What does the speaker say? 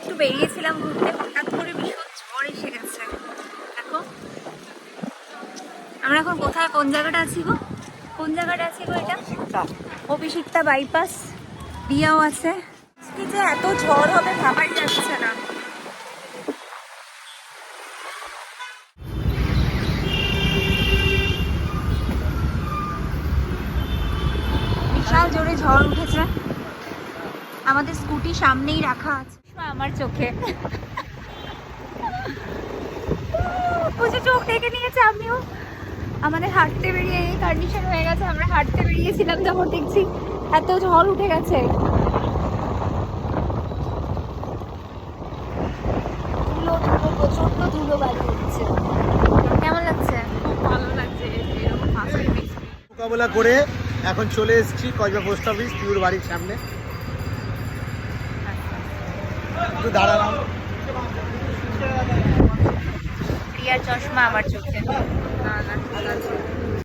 একটু বেরিয়েছিলাম ঘুরতে, হঠাৎ করে ভীষণ ঝড় এসে গেছে। দেখো আমরা এখন কোথায়, কোন জায়গাটা আছি গো? কোন জায়গাটা আছি গো? এটা অভিষিক্তা বাইপাস। দিয়াও আছে। কি যে এত ঝড় হবে ভাবাই যাচ্ছে না। বিশাল জোরে ঝড় উঠেছে। আমাদের স্কুটি সামনেই রাখা আছে আমার চোখে। বুঝে চোখ ডেকে নিয়েছে। আমিও আমাদের হাঁটতে বেরিয়ে এই কন্ডিশন হয়ে গেছে। আমরা হাঁটতে বেরিয়েছিলাম যখন দেখছি এত ঝড় উঠে গেছে। ধুলো ধুলো, প্রচন্ড ধুলো বালি উঠছে। কেমন লাগছে? খুব ভালো লাগছে এরকম ফার্স্ট টাইম মোকাবেলা করে এখন চলে এসেছি কসবা পোস্ট অফিস, পিউর বাড়ির সামনে। একটু দাঁড়ালাম। প্রিয়ার চশমা আমার চোখে। না না ঠিক আছে।